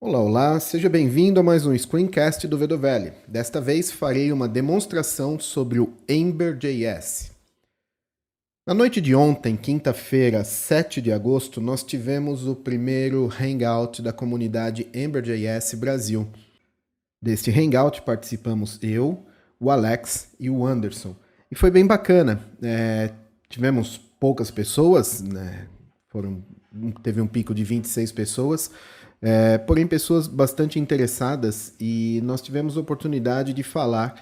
Olá, olá, seja bem-vindo a mais um screencast do Vedovelli. Desta vez farei uma demonstração sobre o Ember.js. Na noite de ontem, quinta-feira, 7 de agosto, nós tivemos o primeiro Hangout da comunidade Ember.js Brasil. Deste Hangout participamos eu, o Alex e o Anderson. E foi bem bacana. Tivemos poucas pessoas, né? Teve um pico de 26 pessoas, porém pessoas bastante interessadas, e nós tivemos a oportunidade de falar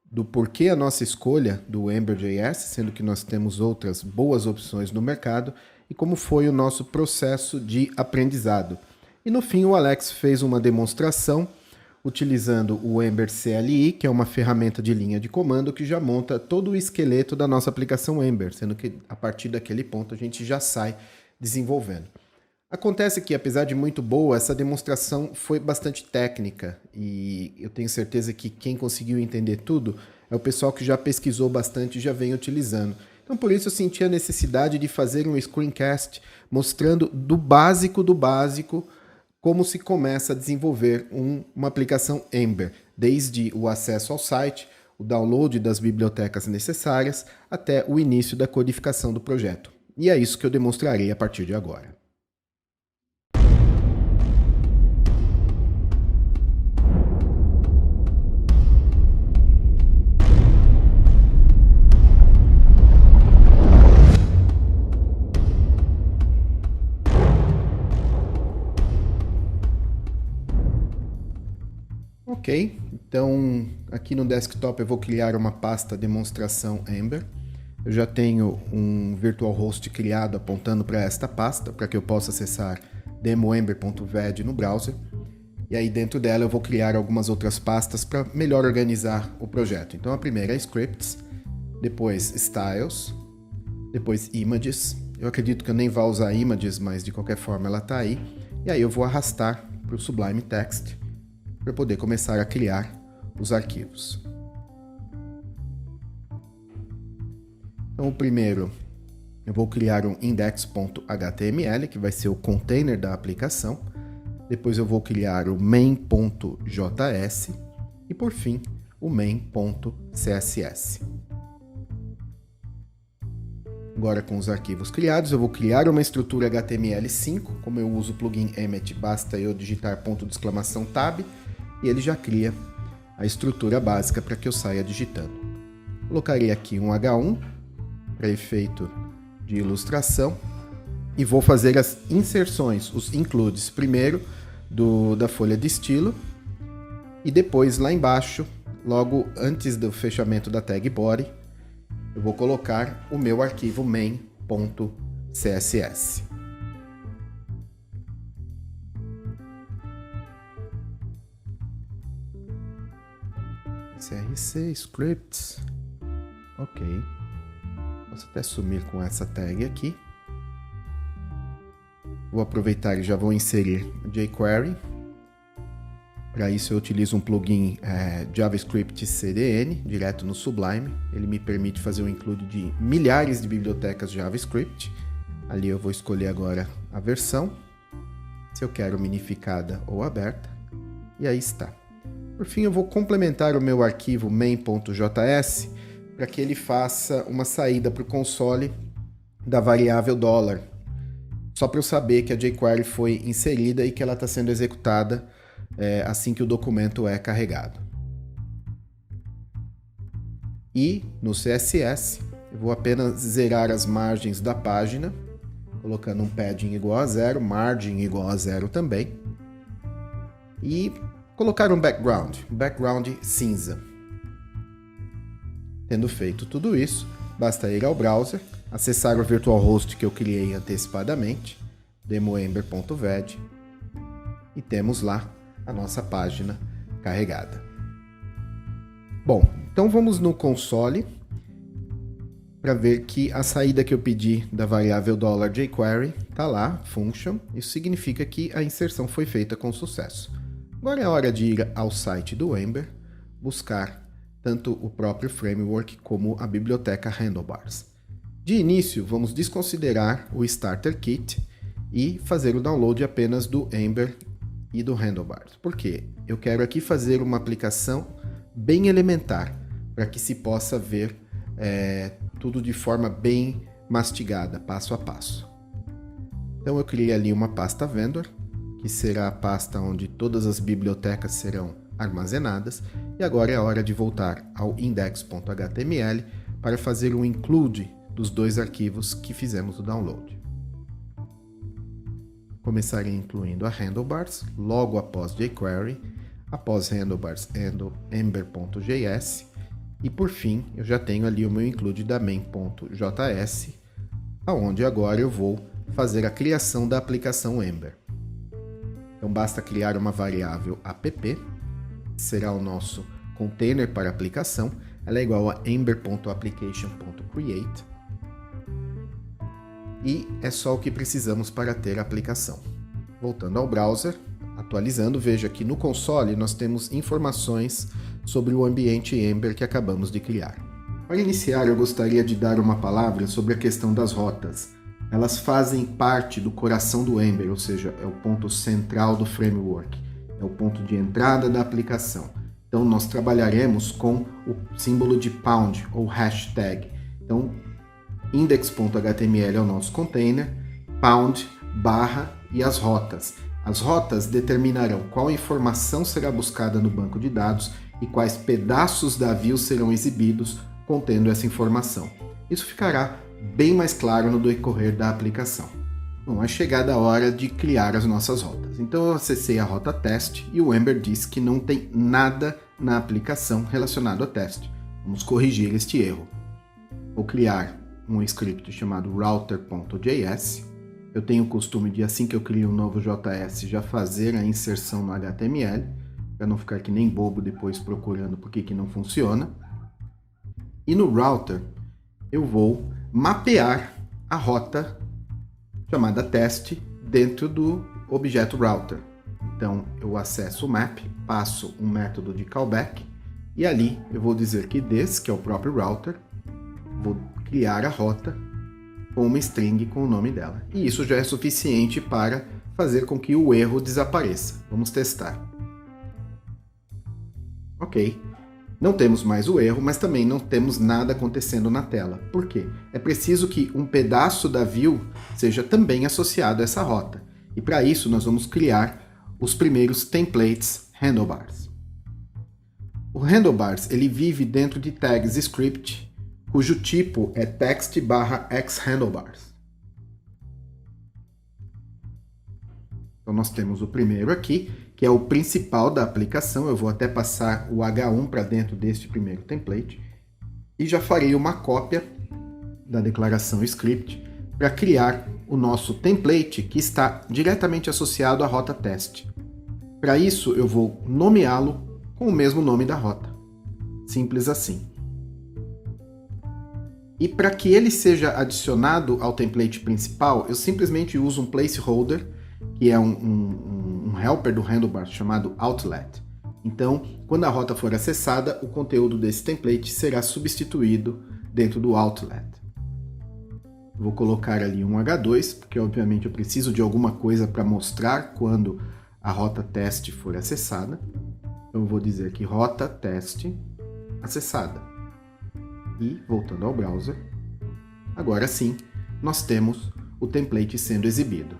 do porquê a nossa escolha do Ember.js, sendo que nós temos outras boas opções no mercado, e como foi o nosso processo de aprendizado. E no fim o Alex fez uma demonstração utilizando o Ember CLI, que é uma ferramenta de linha de comando que já monta todo o esqueleto da nossa aplicação Ember, sendo que a partir daquele ponto a gente já sai desenvolvendo. Acontece que, apesar de muito boa, essa demonstração foi bastante técnica, e eu tenho certeza que quem conseguiu entender tudo é o pessoal que já pesquisou bastante e já vem utilizando. Então, por isso eu senti a necessidade de fazer um screencast mostrando do básico como se começa a desenvolver uma aplicação Ember, desde o acesso ao site, o download das bibliotecas necessárias, até o início da codificação do projeto. E é isso que eu demonstrarei a partir de agora. Ok, então aqui no desktop eu vou criar uma pasta demonstração Ember. Eu já tenho um virtual host criado apontando para esta pasta, para que eu possa acessar demoember.ved no browser. E aí dentro dela eu vou criar algumas outras pastas para melhor organizar o projeto. Então a primeira é Scripts, depois Styles, depois Images. Eu acredito que eu nem vou usar Images, mas de qualquer forma ela está aí. E aí eu vou arrastar para o Sublime Text para poder começar a criar os arquivos. Então, o primeiro, eu vou criar um index.html, que vai ser o container da aplicação. Depois eu vou criar o main.js e, por fim, o main.css. Agora, com os arquivos criados, eu vou criar uma estrutura HTML5. Como eu uso o plugin Emmet, basta eu digitar !tab e ele já cria a estrutura básica para que eu saia digitando. Colocarei aqui um H1 para efeito de ilustração e vou fazer as inserções, os includes, primeiro da folha de estilo e depois lá embaixo, logo antes do fechamento da tag body, eu vou colocar o meu arquivo main.css. CRC, scripts, ok. Posso até sumir com essa tag aqui. Vou aproveitar e já vou inserir o jQuery. Para isso eu utilizo um plugin JavaScript CDN, direto no Sublime. Ele me permite fazer um include de milhares de bibliotecas JavaScript. Ali eu vou escolher agora a versão, se eu quero minificada ou aberta, e aí está. Por fim, eu vou complementar o meu arquivo main.js para que ele faça uma saída para o console da variável $, só para eu saber que a jQuery foi inserida e que ela está sendo executada assim que o documento é carregado. E no CSS, eu vou apenas zerar as margens da página, colocando um padding igual a 0, margin igual a 0 também, e colocar um background cinza. Tendo feito tudo isso, basta ir ao browser, acessar o virtual host que eu criei antecipadamente, demoember.ved, e temos lá a nossa página carregada. Bom, então vamos no console para ver que a saída que eu pedi da variável $jQuery está lá, function. Isso significa que a inserção foi feita com sucesso. Agora é hora de ir ao site do Ember, buscar tanto o próprio framework como a biblioteca Handlebars. De início, vamos desconsiderar o Starter Kit e fazer o download apenas do Ember e do Handlebars. Por quê? Eu quero aqui fazer uma aplicação bem elementar, para que se possa ver tudo de forma bem mastigada, passo a passo. Então eu criei ali uma pasta vendor, que será a pasta onde todas as bibliotecas serão armazenadas, e agora é a hora de voltar ao index.html para fazer um include dos dois arquivos que fizemos o download. Começarei incluindo a handlebars, logo após jQuery, após handlebars ember.js, e por fim eu já tenho ali o meu include da main.js, aonde agora eu vou fazer a criação da aplicação Ember. Então basta criar uma variável app, que será o nosso container para aplicação. Ela é igual a ember.application.create. E é só o que precisamos para ter a aplicação. Voltando ao browser, atualizando, veja que no console nós temos informações sobre o ambiente Ember que acabamos de criar. Para iniciar, eu gostaria de dar uma palavra sobre a questão das rotas. Elas fazem parte do coração do Ember, ou seja, é o ponto central do framework, é o ponto de entrada da aplicação. Então nós trabalharemos com o símbolo de pound ou hashtag. Então index.html é o nosso container, pound, barra e as rotas. As rotas determinarão qual informação será buscada no banco de dados e quais pedaços da view serão exibidos contendo essa informação. Isso ficará bem mais claro no decorrer da aplicação. Bom, é chegada a hora de criar as nossas rotas. Então eu acessei a rota teste e o Ember diz que não tem nada na aplicação relacionado a teste. Vamos corrigir este erro. Vou criar um script chamado router.js. Eu tenho o costume de, assim que eu crio um novo JS, já fazer a inserção no HTML, para não ficar que nem bobo depois procurando por que não funciona. E no router eu vou mapear a rota chamada teste dentro do objeto router. Então eu acesso o map, passo um método de callback e ali eu vou dizer que this, que é o próprio router, vou criar a rota com uma string com o nome dela. E isso já é suficiente para fazer com que o erro desapareça. Vamos testar. Ok. Não temos mais o erro, mas também não temos nada acontecendo na tela. Por quê? É preciso que um pedaço da view seja também associado a essa rota. E para isso nós vamos criar os primeiros templates handlebars. O handlebars ele vive dentro de tags script, cujo tipo é text/xhandlebars. Então nós temos o primeiro aqui, que é o principal da aplicação. Eu vou até passar o H1 para dentro deste primeiro template e já farei uma cópia da declaração script para criar o nosso template que está diretamente associado à rota teste. Para isso eu vou nomeá-lo com o mesmo nome da rota. Simples assim. E para que ele seja adicionado ao template principal, eu simplesmente uso um placeholder, que é um helper do handlebar chamado outlet. Então, quando a rota for acessada, o conteúdo desse template será substituído dentro do outlet. Vou colocar ali um H2, porque obviamente eu preciso de alguma coisa para mostrar quando a rota teste for acessada. Então eu vou dizer que rota teste acessada. E, voltando ao browser, agora sim, nós temos o template sendo exibido.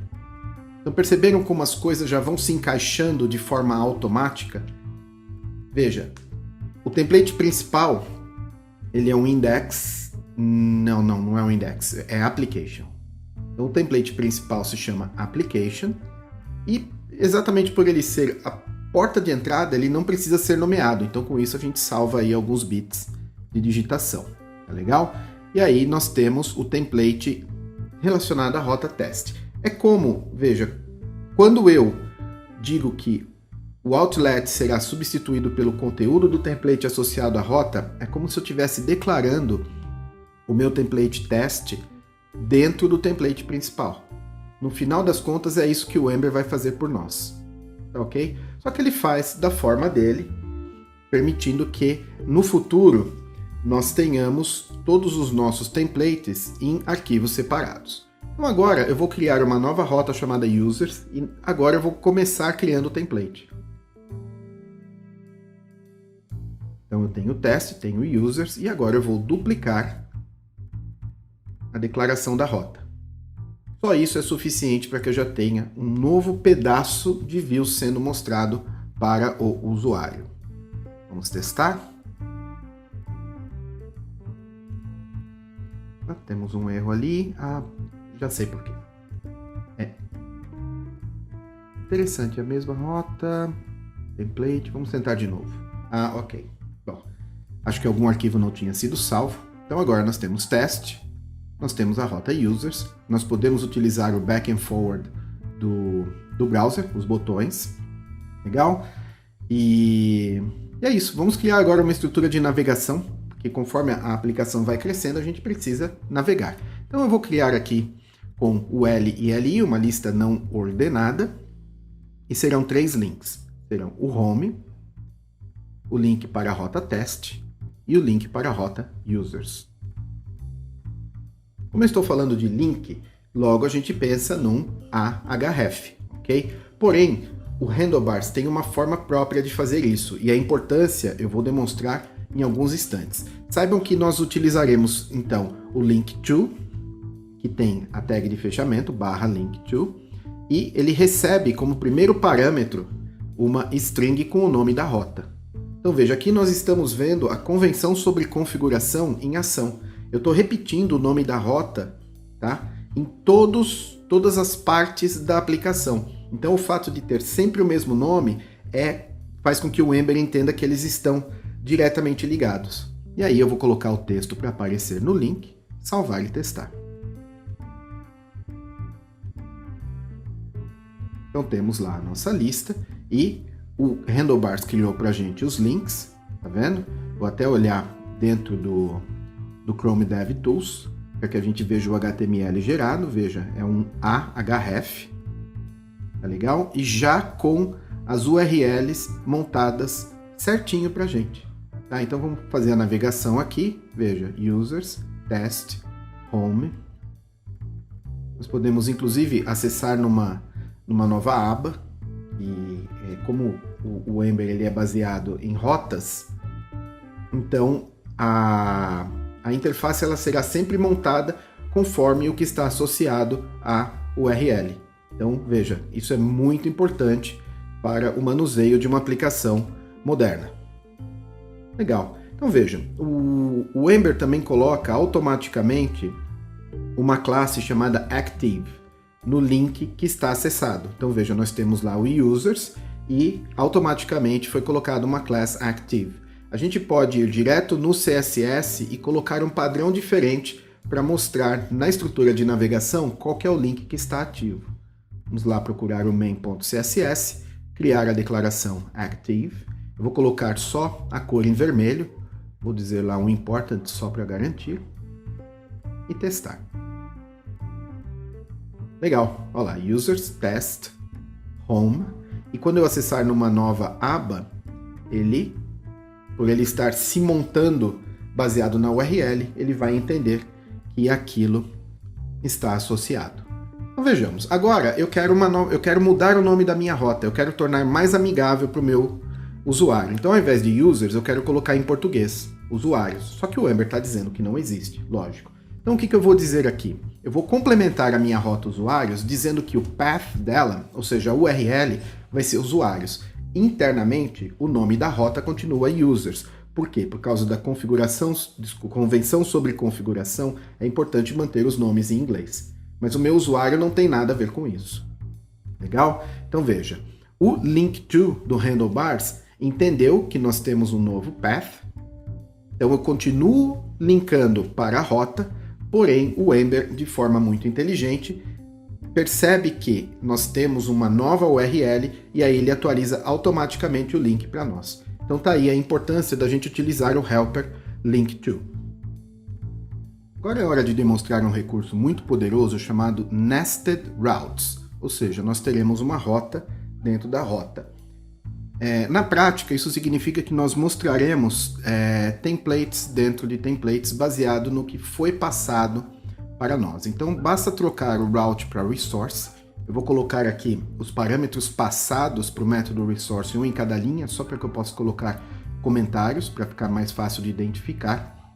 Então perceberam como as coisas já vão se encaixando de forma automática? Veja, o template principal, ele é um index... Não é um index, é application. Então o template principal se chama application e exatamente por ele ser a porta de entrada, ele não precisa ser nomeado. Então com isso a gente salva aí alguns bits de digitação, tá legal? E aí nós temos o template relacionado à rota teste. É como, veja, quando eu digo que o outlet será substituído pelo conteúdo do template associado à rota, é como se eu estivesse declarando o meu template teste dentro do template principal. No final das contas, é isso que o Ember vai fazer por nós, tá ok? Só que ele faz da forma dele, permitindo que no futuro nós tenhamos todos os nossos templates em arquivos separados. Então agora eu vou criar uma nova rota chamada Users e agora eu vou começar criando o template. Então eu tenho o teste, tenho o Users e agora eu vou duplicar a declaração da rota. Só isso é suficiente para que eu já tenha um novo pedaço de view sendo mostrado para o usuário. Vamos testar. Temos um erro ali. Já sei por quê. Interessante, a mesma rota, template, vamos tentar de novo. Ok. Bom, acho que algum arquivo não tinha sido salvo. Então agora nós temos teste. Nós temos a rota Users, nós podemos utilizar o back and forward do browser, os botões, legal? E é isso, vamos criar agora uma estrutura de navegação, porque conforme a aplicação vai crescendo, a gente precisa navegar. Então eu vou criar aqui com o L e LI, uma lista não ordenada, e serão 3 links. Serão o home, o link para a rota teste e o link para a rota Users. Como eu estou falando de link, logo a gente pensa num ahref, ok? Porém, o Handlebars tem uma forma própria de fazer isso, e a importância eu vou demonstrar em alguns instantes. Saibam que nós utilizaremos, então, o link to, que tem a tag de fechamento, /link to, e ele recebe como primeiro parâmetro uma string com o nome da rota. Então veja, aqui nós estamos vendo a convenção sobre configuração em ação. Eu estou repetindo o nome da rota, tá? Em todas as partes da aplicação. Então o fato de ter sempre o mesmo nome faz com que o Ember entenda que eles estão diretamente ligados. E aí eu vou colocar o texto para aparecer no link, salvar e testar. Então temos lá a nossa lista e o Handlebars criou para a gente os links, tá vendo? Vou até olhar dentro do Chrome DevTools, para que a gente veja o HTML gerado, veja, é um ahref, tá legal? E já com as URLs montadas certinho para a gente. Tá? Então vamos fazer a navegação aqui, veja, Users, Test, Home. Nós podemos inclusive acessar numa nova aba, e como o Ember ele é baseado em rotas, então a interface ela será sempre montada conforme o que está associado à URL. Então, veja, isso é muito importante para o manuseio de uma aplicação moderna. Legal. Então, veja, o Ember também coloca automaticamente uma classe chamada Active no link que está acessado. Então, veja, nós temos lá o Users e automaticamente foi colocada uma class Active. A gente pode ir direto no CSS e colocar um padrão diferente para mostrar na estrutura de navegação qual que é o link que está ativo. Vamos lá procurar o main.css, criar a declaração active. Eu vou colocar só a cor em vermelho, vou dizer lá um important só para garantir e testar. Legal, olha lá, users, test, home, e quando eu acessar numa nova aba, por ele estar se montando baseado na URL, ele vai entender que aquilo está associado. Então vejamos, agora eu quero mudar o nome da minha rota, eu quero tornar mais amigável para o meu usuário. Então ao invés de users, eu quero colocar em português, usuários. Só que o Ember está dizendo que não existe, lógico. Então o que eu vou dizer aqui? Eu vou complementar a minha rota usuários dizendo que o path dela, ou seja, a URL, vai ser usuários. Internamente, o nome da rota continua users. Por quê? Por causa da convenção sobre configuração, é importante manter os nomes em inglês. Mas o meu usuário não tem nada a ver com isso. Legal? Então veja, o link to do Handlebars entendeu que nós temos um novo path. Então eu continuo linkando para a rota, porém o Ember, de forma muito inteligente, percebe que nós temos uma nova URL e aí ele atualiza automaticamente o link para nós. Então tá aí a importância da gente utilizar o helper link to. Agora é hora de demonstrar um recurso muito poderoso chamado Nested Routes, ou seja, nós teremos uma rota dentro da rota. Na prática, isso significa que nós mostraremos templates dentro de templates baseado no que foi passado para nós. Então basta trocar o route para resource. Eu vou colocar aqui os parâmetros passados para o método resource, um em cada linha, só para que eu possa colocar comentários, para ficar mais fácil de identificar.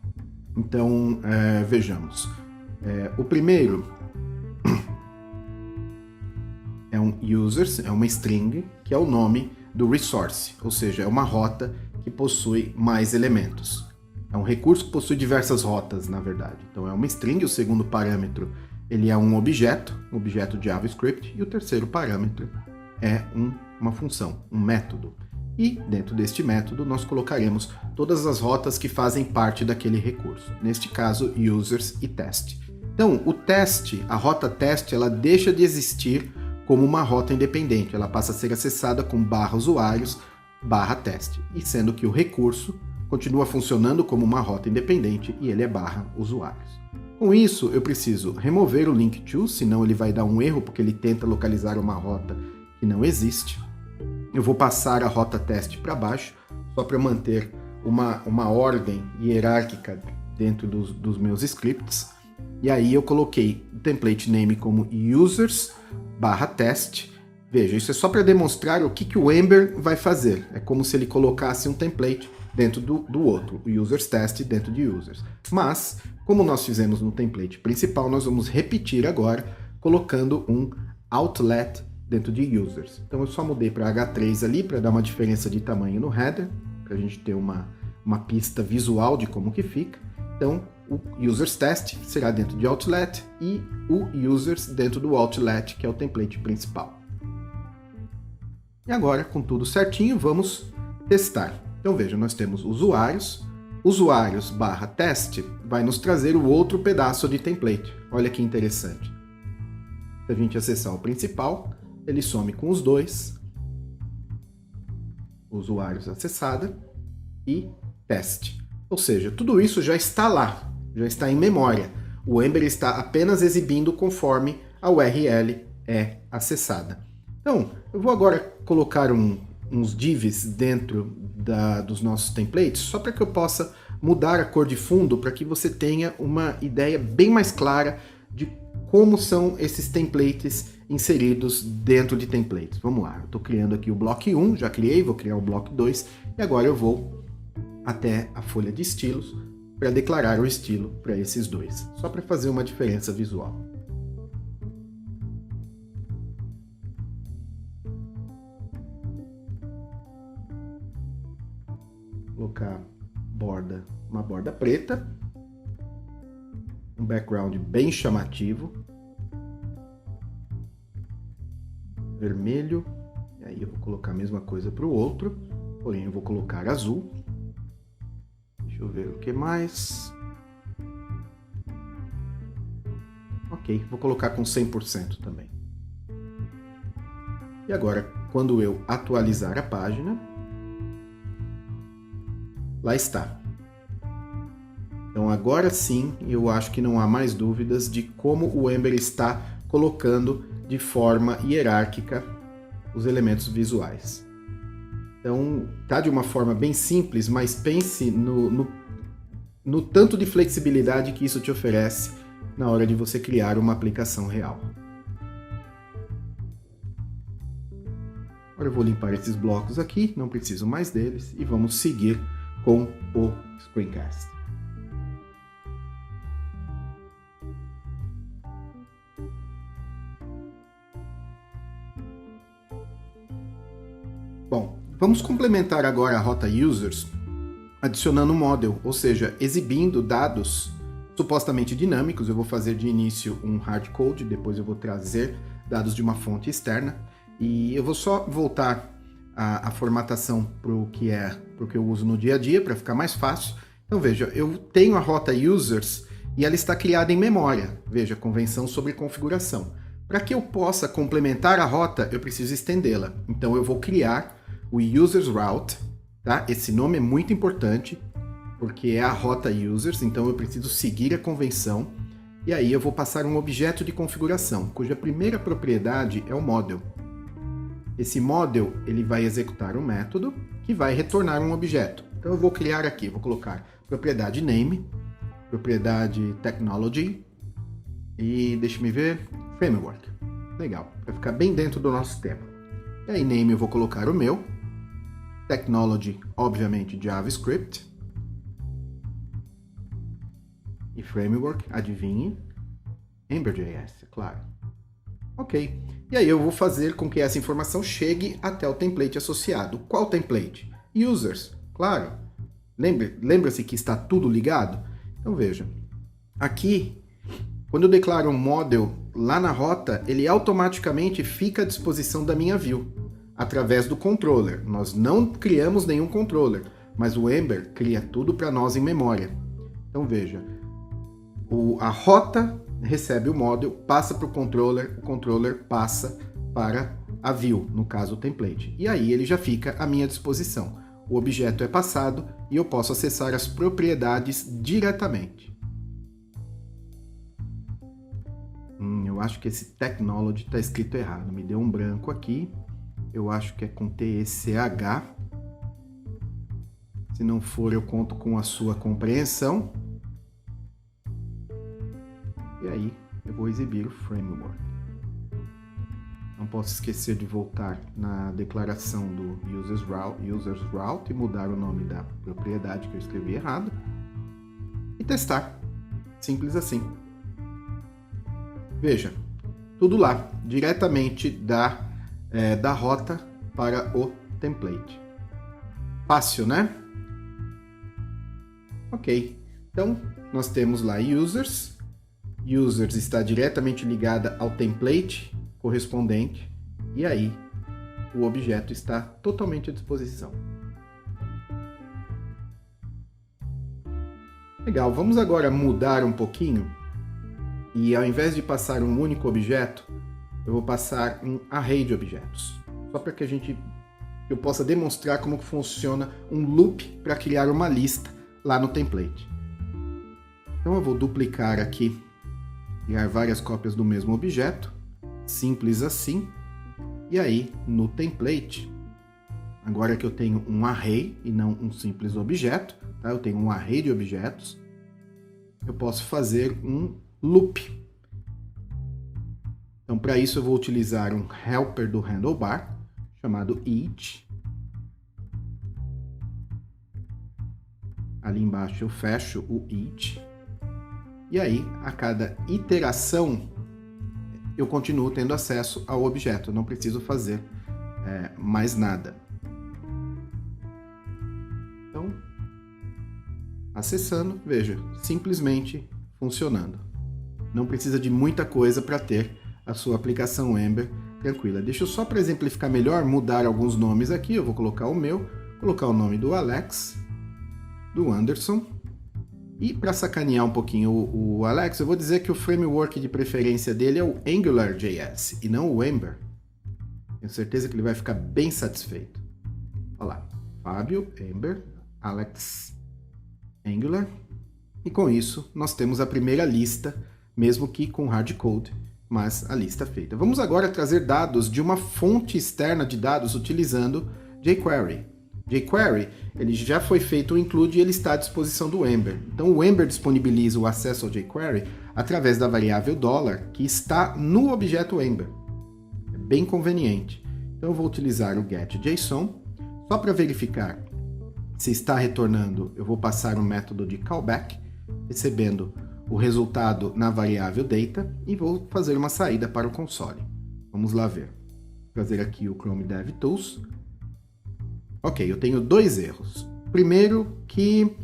Então, vejamos. O primeiro é um users, é uma string, que é o nome do resource, ou seja, é uma rota que possui mais elementos. É um recurso que possui diversas rotas, na verdade. Então é uma string, o segundo parâmetro ele é um objeto de JavaScript, e o terceiro parâmetro é uma função, um método. E dentro deste método nós colocaremos todas as rotas que fazem parte daquele recurso. Neste caso, users e test. Então, o teste, a rota teste, ela deixa de existir como uma rota independente. Ela passa a ser acessada com /usuários, /teste. E sendo que o recurso continua funcionando como uma rota independente e ele é /usuários. Com isso, eu preciso remover o link to, senão ele vai dar um erro porque ele tenta localizar uma rota que não existe. Eu vou passar a rota teste para baixo, só para manter uma ordem hierárquica dentro dos meus scripts. E aí eu coloquei o template name como users/test. Veja, isso é só para demonstrar o que o Ember vai fazer. É como se ele colocasse um template dentro do outro, o users test dentro de users. Mas, como nós fizemos no template principal, nós vamos repetir agora, colocando um outlet dentro de users. Então eu só mudei para H3 ali, para dar uma diferença de tamanho no header, para a gente ter uma pista visual de como que fica. Então, o users test será dentro de outlet e o users dentro do outlet, que é o template principal. E agora, com tudo certinho, vamos testar. Então veja, nós temos usuários /test vai nos trazer o outro pedaço de template. Olha que interessante. Se a gente acessar o principal, ele some com os dois, usuários acessada e teste. Ou seja, tudo isso já está lá, já está em memória. O Ember está apenas exibindo conforme a URL é acessada. Então, eu vou agora colocar uns divs dentro dos nossos templates, só para que eu possa mudar a cor de fundo, para que você tenha uma ideia bem mais clara de como são esses templates inseridos dentro de templates. Vamos lá, eu estou criando aqui o bloco 1, já criei, vou criar o bloco 2, e agora eu vou até a folha de estilos para declarar o estilo para esses dois, só para fazer uma diferença visual. Colocar uma borda preta, um background bem chamativo, vermelho, e aí eu vou colocar a mesma coisa para o outro, porém eu vou colocar azul. Deixa eu ver o que mais. Ok, vou colocar com 100% também. E agora, quando eu atualizar a página, lá está. Então agora sim, eu acho que não há mais dúvidas de como o Ember está colocando de forma hierárquica os elementos visuais. Então tá de uma forma bem simples, mas pense no tanto de flexibilidade que isso te oferece na hora de você criar uma aplicação real. Agora eu vou limpar esses blocos aqui, não preciso mais deles, e vamos seguir com o screencast. Bom, vamos complementar agora a rota users adicionando um model, ou seja, exibindo dados supostamente dinâmicos. Eu vou fazer de início um hardcode, depois eu vou trazer dados de uma fonte externa e eu vou só voltar a formatação para o que eu uso no dia a dia, para ficar mais fácil. Então veja, eu tenho a rota users e ela está criada em memória. Veja, convenção sobre configuração. Para que eu possa complementar a rota, eu preciso estendê-la. Então eu vou criar o users route, tá? Esse nome é muito importante, porque é a rota users, então eu preciso seguir a convenção. E aí eu vou passar um objeto de configuração, cuja primeira propriedade é o model. Esse model ele vai executar um método que vai retornar um objeto. Então eu vou criar aqui, vou colocar propriedade name, propriedade technology, e deixa-me ver, framework. Legal, vai ficar bem dentro do nosso tema. E aí, name eu vou colocar o meu. Technology, obviamente, JavaScript. E framework, adivinhe, Ember.js, é claro. Ok. E aí eu vou fazer com que essa informação chegue até o template associado. Qual template? Users, claro. Lembra-se que está tudo ligado? Então veja, aqui, quando eu declaro um model lá na rota, ele automaticamente fica à disposição da minha view, através do controller. Nós não criamos nenhum controller, mas o Ember cria tudo para nós em memória. Então veja, a rota recebe o model, passa para o controller passa para a view, no caso o template. E aí ele já fica à minha disposição. O objeto é passado e eu posso acessar as propriedades diretamente. Eu acho que esse technology está escrito errado. Me deu um branco aqui. Eu acho que é com TECH. Se não for, eu conto com a sua compreensão. E aí, eu vou exibir o framework. Não posso esquecer de voltar na declaração do users route e mudar o nome da propriedade que eu escrevi errado. E testar. Simples assim. Veja, tudo lá, diretamente da rota para o template. Fácil, né? Ok, então nós temos lá users. Users está diretamente ligada ao template correspondente e aí o objeto está totalmente à disposição. Legal, vamos agora mudar um pouquinho e ao invés de passar um único objeto, eu vou passar um array de objetos. Só para que eu possa demonstrar como funciona um loop para criar uma lista lá no template. Então eu vou duplicar aqui, criar várias cópias do mesmo objeto, simples assim. E aí no template, agora que eu tenho um array e não um simples objeto, tá? Eu tenho um array de objetos, eu posso fazer um loop. Então, para isso, eu vou utilizar um helper do handlebar, chamado each. Ali embaixo eu fecho o each. E aí, a cada iteração, eu continuo tendo acesso ao objeto. Eu não preciso fazer mais nada. Então, acessando, veja, simplesmente funcionando. Não precisa de muita coisa para ter a sua aplicação Ember tranquila. Deixa eu só para exemplificar melhor, mudar alguns nomes aqui. Eu vou colocar o meu, colocar o nome do Alex, do Anderson. E para sacanear um pouquinho o Alex, eu vou dizer que o framework de preferência dele é o AngularJS e não o Ember. Tenho certeza que ele vai ficar bem satisfeito. Olha lá, Fábio, Ember, Alex, Angular. E com isso, nós temos a primeira lista, mesmo que com hardcode, mas a lista feita. Vamos agora trazer dados de uma fonte externa de dados utilizando jQuery. jQuery, ele já foi feito o include e ele está à disposição do Ember. Então o Ember disponibiliza o acesso ao jQuery através da variável $, que está no objeto Ember. É bem conveniente. Então eu vou utilizar o getJSON, só para verificar se está retornando, eu vou passar um método de callback, recebendo o resultado na variável data e vou fazer uma saída para o console. Vamos lá ver. Vou trazer aqui o Chrome DevTools. Ok, eu tenho dois erros. Primeiro que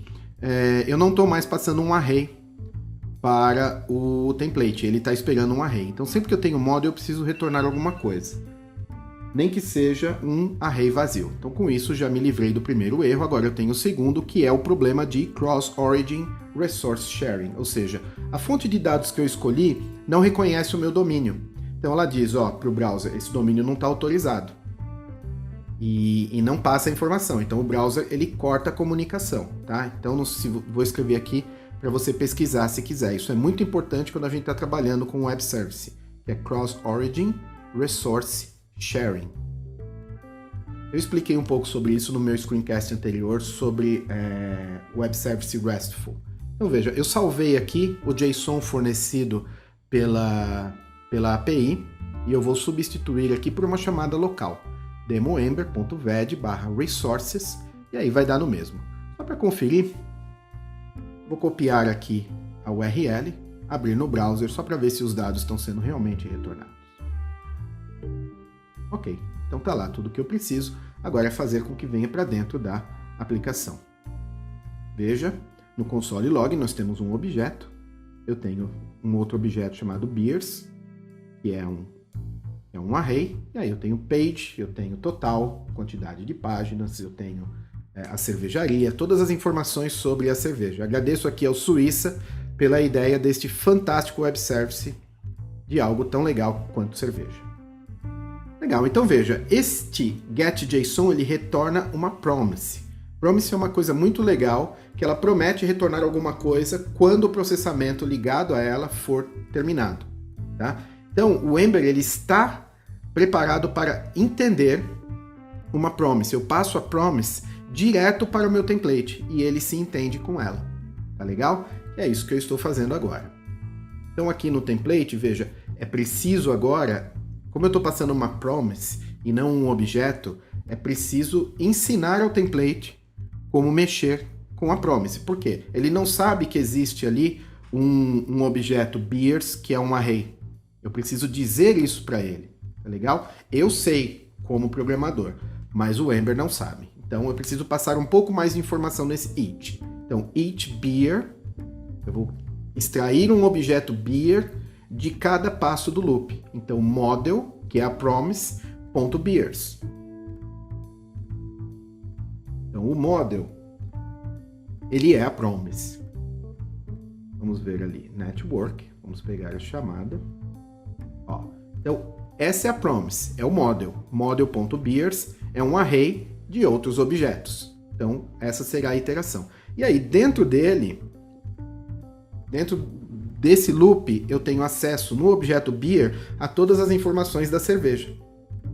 eu não estou mais passando um array para o template, ele está esperando um array. Então sempre que eu tenho model eu preciso retornar alguma coisa. Nem que seja um array vazio. Então com isso já me livrei do primeiro erro, agora eu tenho o segundo, que é o problema de Cross-Origin Resource Sharing, ou seja, a fonte de dados que eu escolhi não reconhece o meu domínio. Então ela diz, para o browser, esse domínio não está autorizado. E não passa a informação, então o browser ele corta a comunicação, tá? Então vou escrever aqui para você pesquisar se quiser. Isso é muito importante quando a gente está trabalhando com Web Service, que é Cross-Origin Resource Sharing. Eu expliquei um pouco sobre isso no meu screencast anterior sobre Web Service RESTful. Então veja, eu salvei aqui o JSON fornecido pela API e eu vou substituir aqui por uma chamada local, demoember.ved/resources, e aí vai dar no mesmo. Só para conferir, vou copiar aqui a URL, abrir no browser só para ver se os dados estão sendo realmente retornados. Ok, então tá lá tudo o que eu preciso, agora é fazer com que venha para dentro da aplicação. Veja, no console log nós temos um objeto, eu tenho um outro objeto chamado beers, que é um array, e aí eu tenho page, eu tenho total, quantidade de páginas, eu tenho a cervejaria, todas as informações sobre a cerveja. Agradeço aqui ao Suíça pela ideia deste fantástico web service de algo tão legal quanto cerveja. Legal, então veja, este getJSON ele retorna uma promise. Promise é uma coisa muito legal, que ela promete retornar alguma coisa quando o processamento ligado a ela for terminado. Tá? Então, o Ember ele está preparado para entender uma promise. Eu passo a promise direto para o meu template e ele se entende com ela. Tá legal? É isso que eu estou fazendo agora. Então, aqui no template, veja, é preciso agora, como eu estou passando uma promise e não um objeto, é preciso ensinar ao template como mexer com a promise. Por quê? Ele não sabe que existe ali um objeto beers, que é um array. Eu preciso dizer isso para ele, tá legal? Eu sei como programador, mas o Ember não sabe. Então eu preciso passar um pouco mais de informação nesse each. Então each beer, eu vou extrair um objeto beer de cada passo do loop. Então model, que é a promise, ponto beers. Então, o model, ele é a promise. Vamos ver ali, network, vamos pegar a chamada. Ó, então, essa é a promise, é o model. Model.beers é um array de outros objetos. Então, essa será a iteração. E aí, dentro desse loop, eu tenho acesso no objeto beer a todas as informações da cerveja.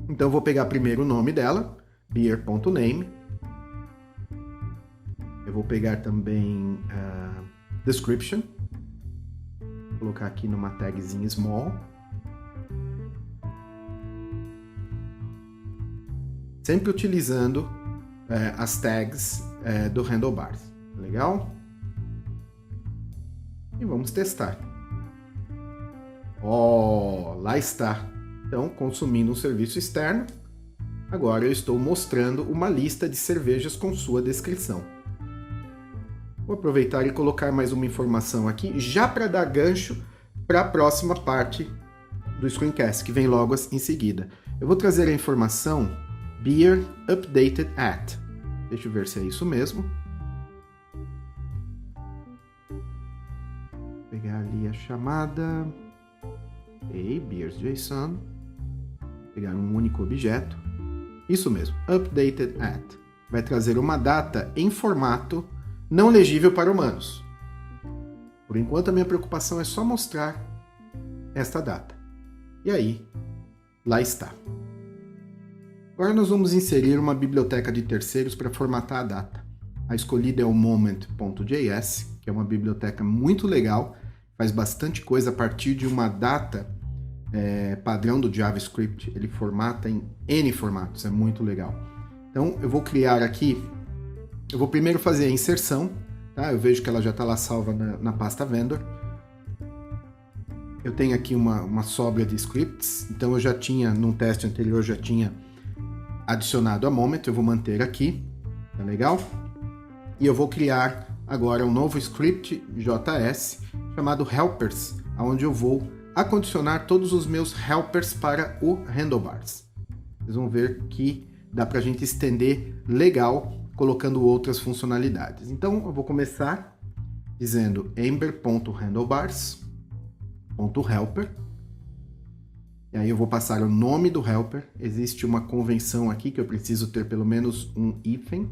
Então, eu vou pegar primeiro o nome dela, beer.name. Eu vou pegar também description, vou colocar aqui numa tagzinha small. Sempre utilizando as tags do handlebars, legal? E vamos testar. Ó, lá está. Então, consumindo um serviço externo, agora eu estou mostrando uma lista de cervejas com sua descrição. Vou aproveitar e colocar mais uma informação aqui, já para dar gancho para a próxima parte do screencast, que vem logo em seguida. Eu vou trazer a informação beer updated at. Deixa eu ver se é isso mesmo. Vou pegar ali a chamada. beers.json. Pegar um único objeto. Isso mesmo, updated at. Vai trazer uma data em formato não legível para humanos. Por enquanto, a minha preocupação é só mostrar esta data. E aí, lá está. Agora nós vamos inserir uma biblioteca de terceiros para formatar a data. A escolhida é o moment.js, que é uma biblioteca muito legal, faz bastante coisa a partir de uma data padrão do JavaScript. Ele formata em N formatos, é muito legal. Então, eu vou criar aqui. Eu vou primeiro fazer a inserção, tá? Eu vejo que ela já está lá salva na pasta vendor. Eu tenho aqui uma sobra de scripts, então eu já tinha, num teste anterior, já tinha adicionado a moment, eu vou manter aqui, tá legal? E eu vou criar agora um novo script JS chamado helpers, onde eu vou acondicionar todos os meus helpers para o handlebars. Vocês vão ver que dá para a gente estender legal, colocando outras funcionalidades. Então, eu vou começar dizendo ember.handlebars.helper. E aí eu vou passar o nome do helper. Existe uma convenção aqui que eu preciso ter pelo menos um hífen.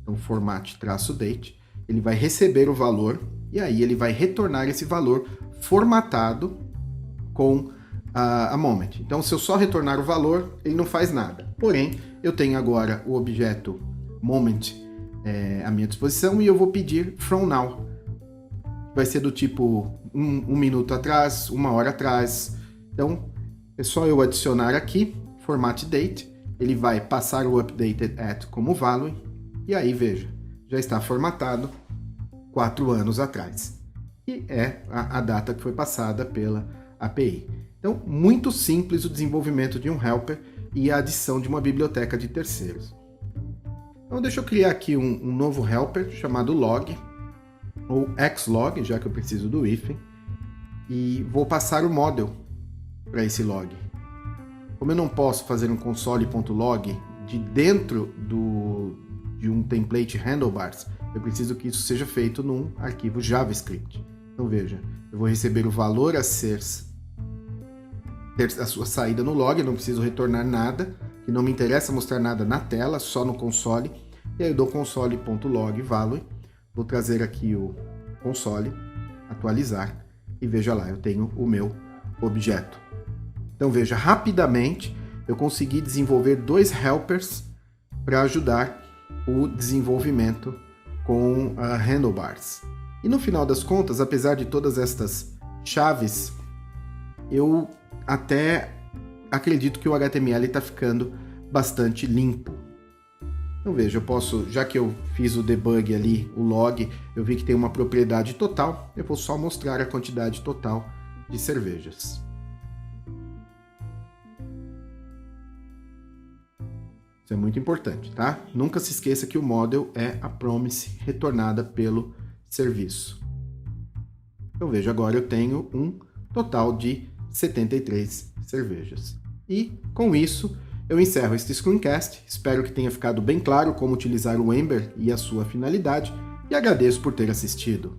Então, format-date. Ele vai receber o valor e aí ele vai retornar esse valor formatado com a moment. Então, se eu só retornar o valor, ele não faz nada. Porém, eu tenho agora o objeto moment à minha disposição e eu vou pedir from now. Vai ser do tipo um minuto atrás, 1 hora atrás. Então, é só eu adicionar aqui, format date, ele vai passar o updated at como value, e aí, veja, já está formatado 4 anos atrás, que é a data que foi passada pela API. Então, muito simples o desenvolvimento de um helper e a adição de uma biblioteca de terceiros. Então, deixa eu criar aqui um novo helper chamado log, ou xlog, já que eu preciso do hífen, e vou passar o model para esse log. Como eu não posso fazer um console.log de dentro de um template handlebars, eu preciso que isso seja feito num arquivo JavaScript. Então veja, eu vou receber o valor a ter a sua saída no log, eu não preciso retornar nada, que não me interessa mostrar nada na tela, só no console. E aí eu dou console.log value, vou trazer aqui o console, atualizar, e veja lá, eu tenho o meu objeto. Então veja, rapidamente eu consegui desenvolver 2 helpers para ajudar o desenvolvimento com handlebars. E no final das contas, apesar de todas estas chaves, eu até acredito que o HTML está ficando bastante limpo. Então veja, eu posso, já que eu fiz o debug ali, o log, eu vi que tem uma propriedade total, eu vou só mostrar a quantidade total de cervejas. Isso é muito importante, tá? Nunca se esqueça que o model é a promise retornada pelo serviço. Então veja, agora eu tenho um total de 73 cervejas. E com isso eu encerro este screencast. Espero que tenha ficado bem claro como utilizar o Ember e a sua finalidade e agradeço por ter assistido.